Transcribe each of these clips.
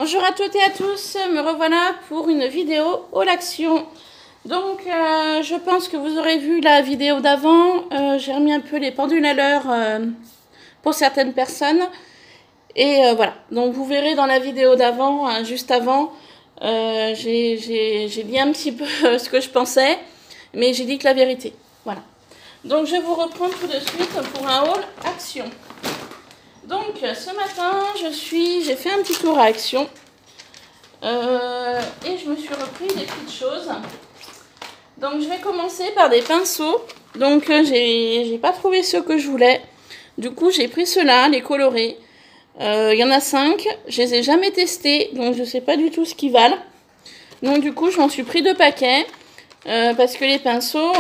Bonjour à toutes et à tous, me revoilà pour une vidéo haul action. Donc je pense que vous aurez vu la vidéo d'avant, j'ai remis un peu les pendules à l'heure pour certaines personnes. Et voilà, donc vous verrez dans la vidéo d'avant, juste avant, j'ai dit un petit peu ce que je pensais, mais j'ai dit que la vérité. Voilà. Donc je vais vous reprendre tout de suite pour un haul action. Donc ce matin, j'ai fait un petit tour à Action et je me suis repris des petites choses. Donc je vais commencer par des pinceaux. Donc j'ai pas trouvé ceux que je voulais. Du coup j'ai pris ceux-là, les colorés. Il y en a 5. Je les ai jamais testés, donc je sais pas du tout ce qu'ils valent. Donc du coup je m'en suis pris 2 paquets. Parce que les pinceaux,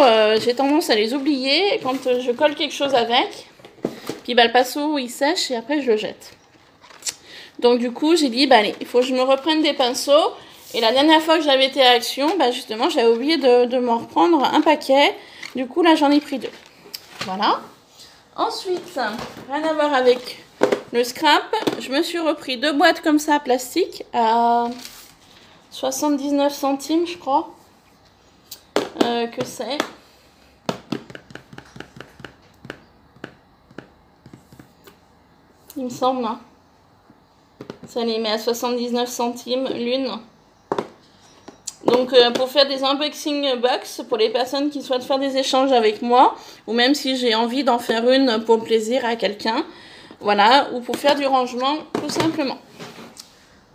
j'ai tendance à les oublier quand je colle quelque chose avec. Puis bah, le pinceau il sèche et après je le jette. Donc du coup j'ai dit bah allez, il faut que je me reprenne des pinceaux. Et la dernière fois que j'avais été à Action, bah justement j'avais oublié de m'en reprendre un paquet. Du coup là j'en ai pris 2. Voilà. Ensuite, rien à voir avec le scrap, je me suis repris 2 boîtes comme ça plastique à 79 centimes je crois. Que c'est. Il me semble, hein. Ça les met à 79 centimes l'une. Donc pour faire des unboxing box, pour les personnes qui souhaitent faire des échanges avec moi, ou même si j'ai envie d'en faire une pour le plaisir à quelqu'un, voilà, ou pour faire du rangement tout simplement.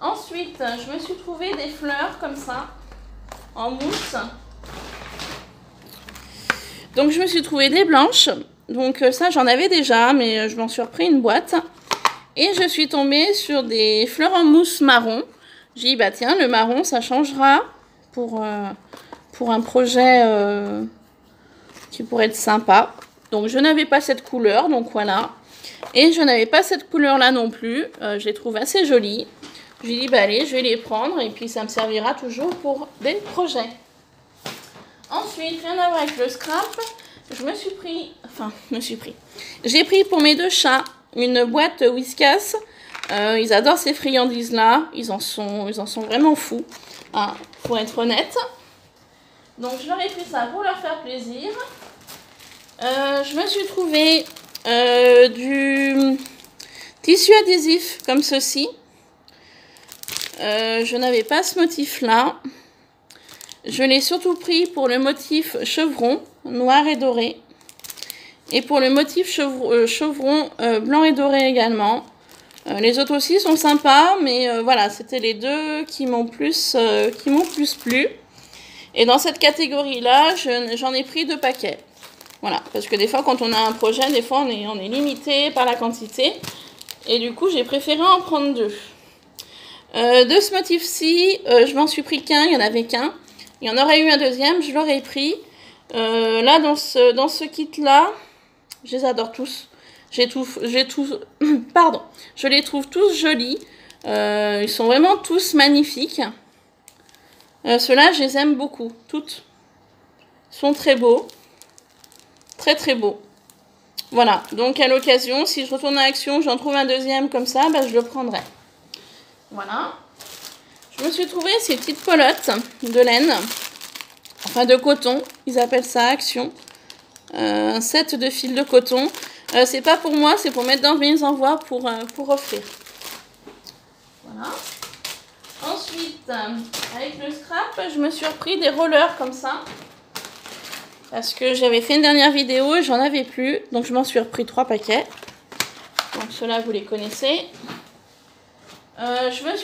Ensuite, je me suis trouvé des fleurs comme ça, en mousse. Donc je me suis trouvé des blanches, donc ça j'en avais déjà, mais je m'en suis repris une boîte. Et je suis tombée sur des fleurs en mousse marron. J'ai dit, bah tiens, le marron, ça changera pour un projet qui pourrait être sympa. Donc, je n'avais pas cette couleur, donc voilà. Et je n'avais pas cette couleur-là non plus. Je les trouve assez jolies. J'ai dit, bah allez, je vais les prendre et puis ça me servira toujours pour des projets. Ensuite, rien à voir avec le scrap, j'ai pris pour mes 2 chats une boîte Whiskas. Ils adorent ces friandises-là. Ils en sont vraiment fous, hein, pour être honnête. Donc, je leur ai pris ça pour leur faire plaisir. Je me suis trouvé du tissu adhésif comme ceci. Je n'avais pas ce motif-là. Je l'ai surtout pris pour le motif chevron, noir et doré. Et pour le motif chevron blanc et doré également. Les autres aussi sont sympas, mais voilà, c'était les 2 qui m'ont plus plu. Et dans cette catégorie-là, j'en ai pris 2 paquets. Voilà, parce que des fois, quand on a un projet, des fois, on est limité par la quantité. Et du coup, j'ai préféré en prendre 2. De ce motif-ci, je m'en suis pris qu'un, il n'y en avait qu'un. Il y en aurait eu un deuxième, je l'aurais pris. Là, dans ce kit-là, je les adore tous. Pardon. Je les trouve tous jolis. Ils sont vraiment tous magnifiques. Ceux-là, je les aime beaucoup. Toutes. Ils sont très beaux. Très, très beaux. Voilà. Donc, à l'occasion, si je retourne à Action, j'en trouve un deuxième comme ça, bah, je le prendrai. Voilà. Je me suis trouvé ces petites pelotes de laine, enfin de coton, ils appellent ça Action. Un set de fils de coton. C'est pas pour moi, c'est pour mettre dans mes envois pour offrir. Voilà. Ensuite, avec le scrap, je me suis repris des rollers comme ça. Parce que j'avais fait une dernière vidéo et j'en avais plus. Donc je m'en suis repris 3 paquets. Donc ceux-là, vous les connaissez. Je me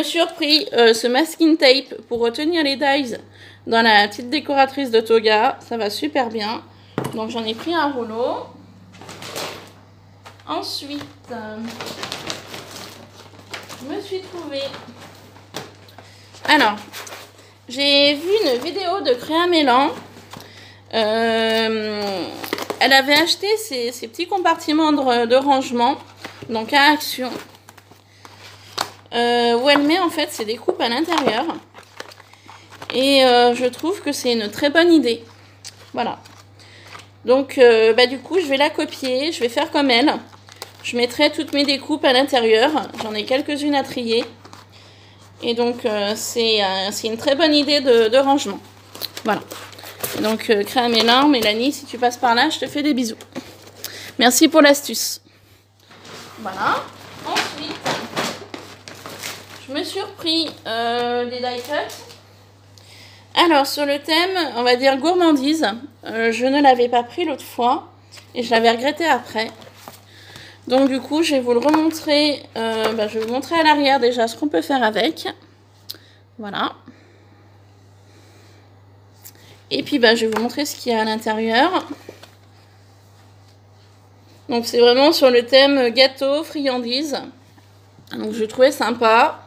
suis repris ce masking tape pour retenir les dies dans la petite décoratrice de toga. Ça va super bien. Donc j'en ai pris un rouleau. Ensuite, je me suis trouvé... Alors, j'ai vu une vidéo de Créa Mélan. Elle avait acheté ces petits compartiments de rangement. Donc à Action. Où elle met en fait ses découpes à l'intérieur. Et je trouve que c'est une très bonne idée. Voilà. Donc bah, du coup je vais la copier, je vais faire comme elle. je mettrai toutes mes découpes à l'intérieur. J'en ai quelques-unes à trier. Et donc, c'est une très bonne idée de rangement. Voilà. Et donc, Créa Mélin, Mélanie, si tu passes par là, je te fais des bisous. Merci pour l'astuce. Voilà. Ensuite, je me suis repris des die cuts. Alors, sur le thème, on va dire gourmandise, je ne l'avais pas pris l'autre fois et je l'avais regretté après. Donc, du coup, je vais vous le remontrer. Je vais vous montrer à l'arrière déjà ce qu'on peut faire avec. Voilà. Et puis, je vais vous montrer ce qu'il y a à l'intérieur. Donc, c'est vraiment sur le thème gâteau, friandise. Donc, je trouvais sympa.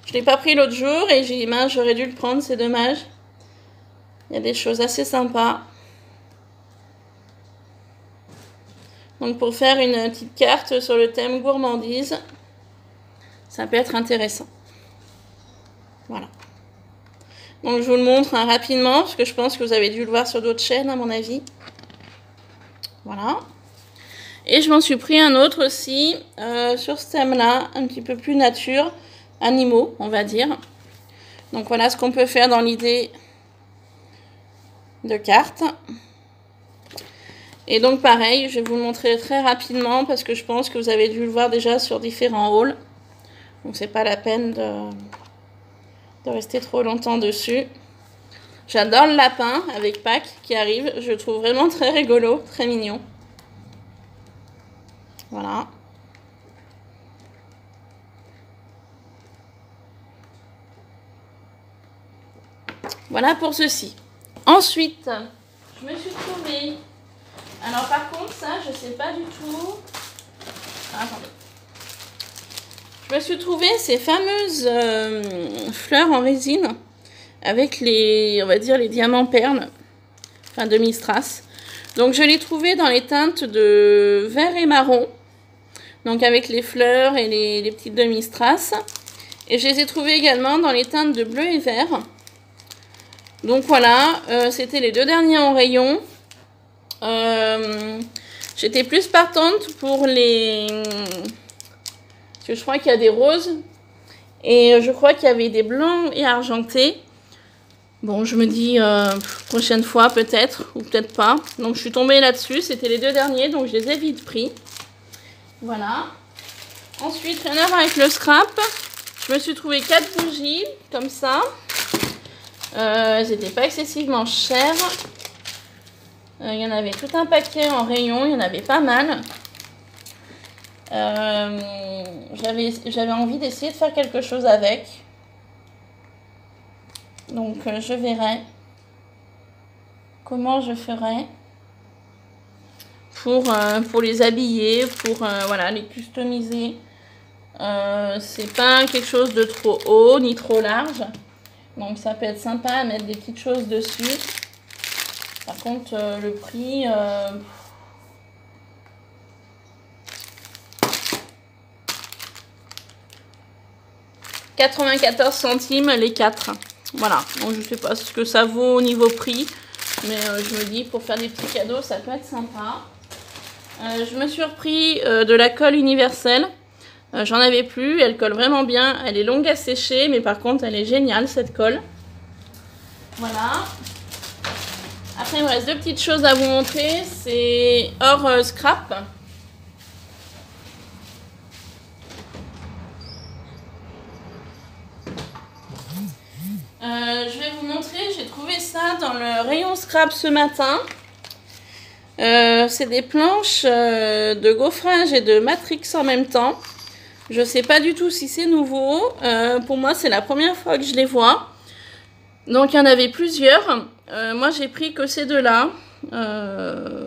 Je ne l'ai pas pris l'autre jour et j'ai dit, mince, j'aurais dû le prendre, c'est dommage. Il y a des choses assez sympas. Donc pour faire une petite carte sur le thème gourmandise, ça peut être intéressant. Voilà. Donc je vous le montre rapidement, parce que je pense que vous avez dû le voir sur d'autres chaînes à mon avis. Voilà. Et je m'en suis pris un autre aussi, sur ce thème-là, un petit peu plus nature. Animaux, on va dire. Donc voilà ce qu'on peut faire dans l'idée de carte. Et donc pareil, je vais vous le montrer très rapidement parce que je pense que vous avez dû le voir déjà sur différents hauls. Donc c'est pas la peine de rester trop longtemps dessus. J'adore le lapin avec Pâques qui arrive. Je le trouve vraiment très rigolo, très mignon. Voilà. Voilà pour ceci. Ensuite, je me suis trouvée... Alors par contre, ça, je sais pas du tout... Attendez. Je me suis trouvée ces fameuses fleurs en résine avec les, on va dire, les diamants perles, enfin demi-strass. Donc je les trouvais dans les teintes de vert et marron. Donc avec les fleurs et les petites demi-strass. Et je les ai trouvées également dans les teintes de bleu et vert. Donc voilà, c'était les deux derniers en rayon. J'étais plus partante pour les... Parce que je crois qu'il y a des roses. Et je crois qu'il y avait des blancs et argentés. Bon, je me dis prochaine fois peut-être, ou peut-être pas. Donc je suis tombée là-dessus, c'était les deux derniers, donc je les ai vite pris. Voilà. Ensuite, rien à voir avec le scrap. Je me suis trouvé 4 bougies, comme ça. Elles n'étaient pas excessivement chères. Il y en avait tout un paquet en rayon, il y en avait pas mal. J'avais envie d'essayer de faire quelque chose avec. Donc je verrai comment je ferai pour les habiller, pour voilà, les customiser. C'est pas quelque chose de trop haut ni trop large. Donc ça peut être sympa à mettre des petites choses dessus. Par contre, le prix... 94 centimes les 4. Voilà. Donc je sais pas ce que ça vaut au niveau prix. Mais je me dis, pour faire des petits cadeaux, ça peut être sympa. Je me suis repris de la colle universelle. J'en avais plus, elle colle vraiment bien. Elle est longue à sécher, mais par contre, elle est géniale, cette colle. Voilà. Après, il me reste deux petites choses à vous montrer. C'est hors scrap. Je vais vous montrer, j'ai trouvé ça dans le rayon scrap ce matin. C'est des planches de gaufrage et de matrix en même temps. Je ne sais pas du tout si c'est nouveau. Pour moi, c'est la première fois que je les vois. Donc, il y en avait plusieurs. Moi, j'ai pris que ces deux-là,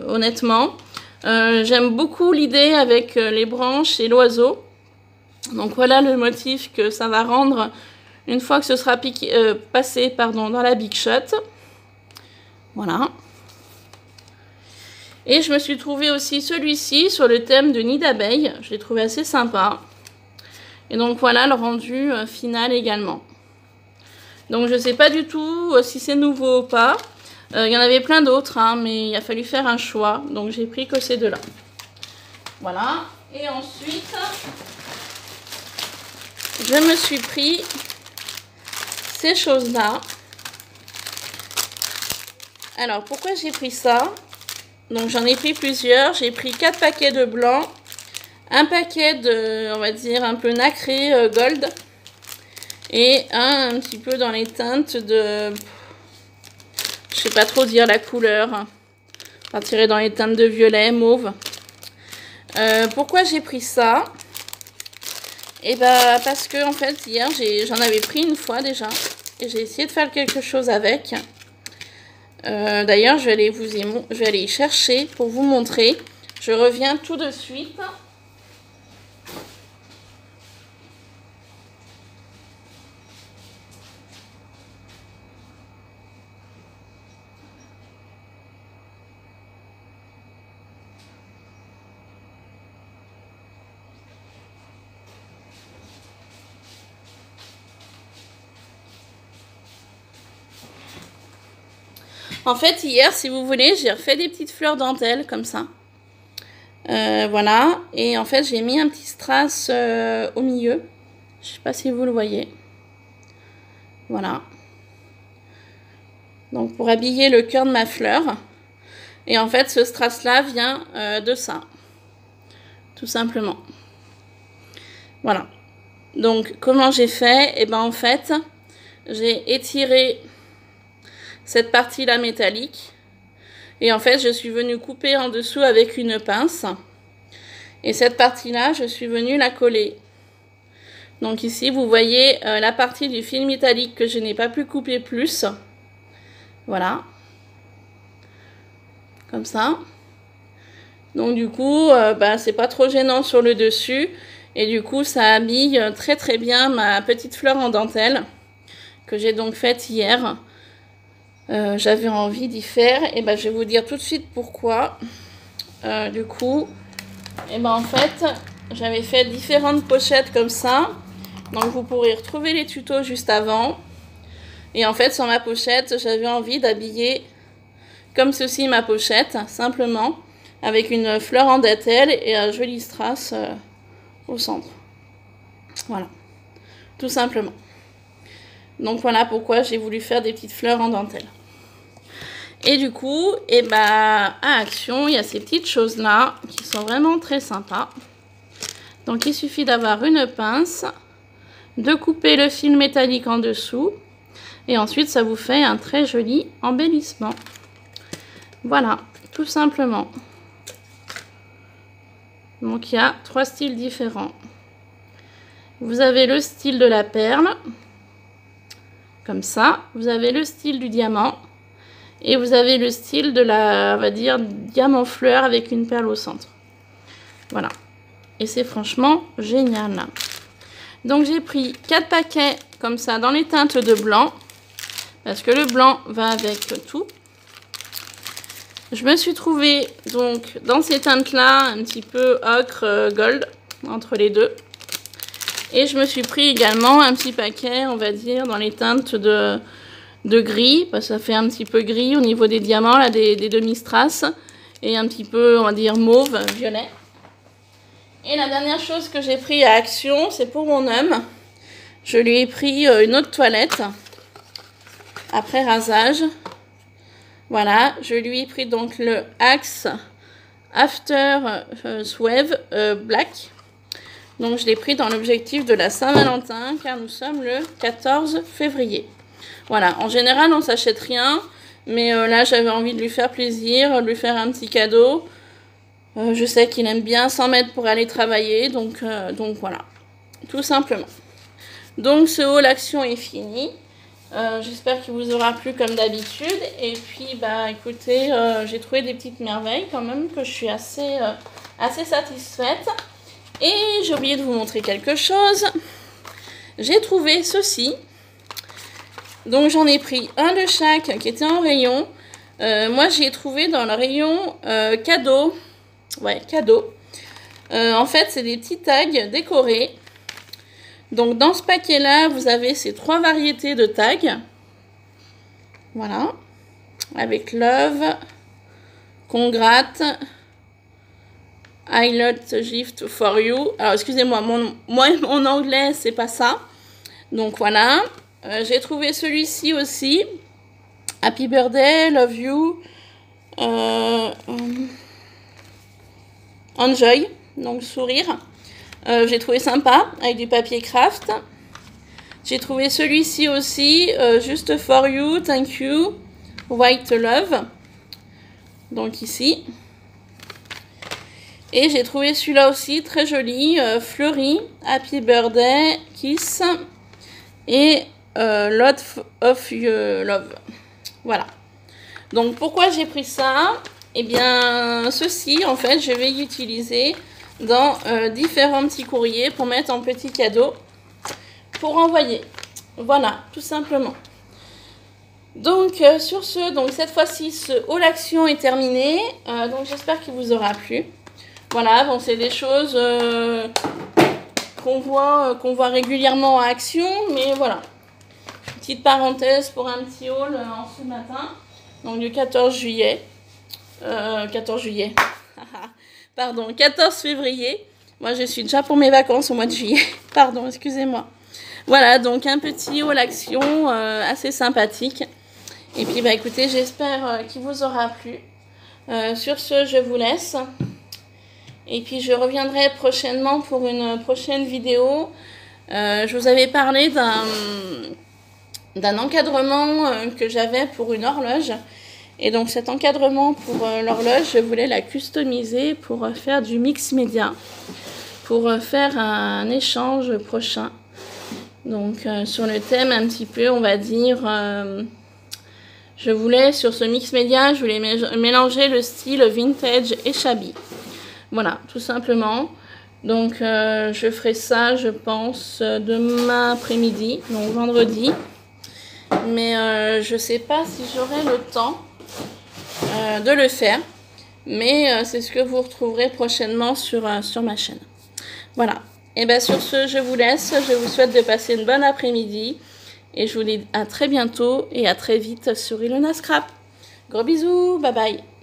honnêtement. J'aime beaucoup l'idée avec les branches et l'oiseau. Donc, voilà le motif que ça va rendre une fois que ce sera passé dans la Big Shot. Voilà. Et je me suis trouvé aussi celui-ci sur le thème de nid d'abeilles. Je l'ai trouvé assez sympa. Et donc voilà le rendu final également. Donc je ne sais pas du tout si c'est nouveau ou pas. Il y en avait plein d'autres, hein, mais il a fallu faire un choix. Donc j'ai pris que ces deux-là. Voilà. Et ensuite, je me suis pris ces choses-là. Alors, pourquoi j'ai pris ça? Donc, j'en ai pris plusieurs. J'ai pris 4 paquets de blanc, un paquet de, on va dire, un peu nacré gold, et un petit peu dans les teintes de... Je sais pas trop dire la couleur. On va tirer dans les teintes de violet, mauve. Pourquoi j'ai pris ça? Et bah parce que en fait hier j'en avais pris une fois déjà et j'ai essayé de faire quelque chose avec. D'ailleurs je vais aller y chercher pour vous montrer. Je reviens tout de suite. En fait, hier, si vous voulez, j'ai refait des petites fleurs dentelles, comme ça. Voilà. Et en fait, j'ai mis un petit strass au milieu. Je sais pas si vous le voyez. Voilà. Donc, pour habiller le cœur de ma fleur. Et en fait, ce strass-là vient de ça. Tout simplement. Voilà. Donc, comment j'ai fait? Eh ben, en fait, j'ai étiré cette partie-là métallique. Et en fait, je suis venue couper en dessous avec une pince. Et cette partie-là, je suis venue la coller. Donc ici, vous voyez la partie du fil métallique que je n'ai pas pu couper plus. Voilà. Comme ça. Donc du coup, c'est pas trop gênant sur le dessus. Et du coup, ça habille très très bien ma petite fleur en dentelle. Que j'ai donc faite hier. J'avais envie d'y faire. Et je vais vous dire tout de suite pourquoi. Du coup, en fait, j'avais fait différentes pochettes comme ça. Donc vous pourrez retrouver les tutos juste avant. Et en fait, sur ma pochette, j'avais envie d'habiller comme ceci ma pochette, simplement, avec une fleur en dentelle et un joli strass au centre. Voilà, tout simplement. Donc voilà pourquoi j'ai voulu faire des petites fleurs en dentelle. Et du coup, à Action, il y a ces petites choses-là qui sont vraiment très sympas. Donc il suffit d'avoir une pince, de couper le fil métallique en dessous, et ensuite ça vous fait un très joli embellissement. Voilà, tout simplement. Donc il y a 3 styles différents. Vous avez le style de la perle, comme ça. Vous avez le style du diamant. Et vous avez le style de la, on va dire, diamant fleur avec une perle au centre. Voilà. Et c'est franchement génial. Donc j'ai pris 4 paquets comme ça dans les teintes de blanc. Parce que le blanc va avec tout. Je me suis trouvée donc dans ces teintes-là, un petit peu ocre, gold, entre les deux. Et je me suis pris également un petit paquet, on va dire, dans les teintes de gris, parce que ça fait un petit peu gris au niveau des diamants, là, des demi-strass, et un petit peu, on va dire, mauve, violet. Et la dernière chose que j'ai pris à Action, c'est pour mon homme. Je lui ai pris une autre toilette, après rasage. Voilà, je lui ai pris donc le Axe After Suave Black. Donc je l'ai pris dans l'objectif de la Saint-Valentin, car nous sommes le 14 février. Voilà, en général, on s'achète rien. Mais là, j'avais envie de lui faire plaisir, de lui faire un petit cadeau. Je sais qu'il aime bien s'en mettre pour aller travailler. Donc voilà, tout simplement. Donc ce haul Action est fini. J'espère qu'il vous aura plu comme d'habitude. Et puis, écoutez, j'ai trouvé des petites merveilles quand même que je suis assez satisfaite. Et j'ai oublié de vous montrer quelque chose. J'ai trouvé ceci. Donc j'en ai pris un de chaque qui était en rayon. Moi j'ai trouvé dans le rayon cadeau. Ouais, cadeau. En fait c'est des petits tags décorés. Donc dans ce paquet là vous avez ces 3 variétés de tags. Voilà. Avec love, congrats, Highlight Gift for You. Alors, excusez-moi, mon anglais, c'est pas ça. Donc, voilà. J'ai trouvé celui-ci aussi. Happy Birthday, Love You. Enjoy. Donc, sourire. J'ai trouvé sympa, avec du papier craft. J'ai trouvé celui-ci aussi. Juste for you, thank you. White Love. Donc, ici. Et j'ai trouvé celui-là aussi très joli, fleuri, Happy Birthday, Kiss et Lot of Your Love. Voilà. Donc pourquoi j'ai pris ça? Eh bien, ceci, en fait, je vais l'utiliser dans différents petits courriers pour mettre en petit cadeau pour envoyer. Voilà, tout simplement. Donc, sur ce, donc cette fois-ci, ce haul action est terminé. Donc, j'espère qu'il vous aura plu. Voilà, bon, c'est des choses qu'on voit régulièrement en action, mais voilà. Petite parenthèse pour un petit haul en ce matin, donc du 14 juillet. 14 juillet. Pardon, 14 février. Moi, je suis déjà pour mes vacances au mois de juillet. Pardon, excusez-moi. Voilà, donc un petit haul action assez sympathique. Et puis, bah écoutez, j'espère qu'il vous aura plu. Sur ce, je vous laisse. Et puis je reviendrai prochainement pour une prochaine vidéo. Je vous avais parlé d'un encadrement que j'avais pour une horloge. Et donc cet encadrement pour l'horloge, je voulais la customiser pour faire du mix média. Pour faire un échange prochain. Donc sur le thème un petit peu, on va dire... je voulais, sur ce mix média, je voulais mélanger le style vintage et shabby. Voilà, tout simplement. Donc, je ferai ça, je pense, demain après-midi, donc vendredi. Mais je ne sais pas si j'aurai le temps de le faire. Mais c'est ce que vous retrouverez prochainement sur ma chaîne. Voilà. Et bien, sur ce, je vous laisse. Je vous souhaite de passer une bonne après-midi. Et je vous dis à très bientôt et à très vite sur Ilona Scrap. Gros bisous, bye bye.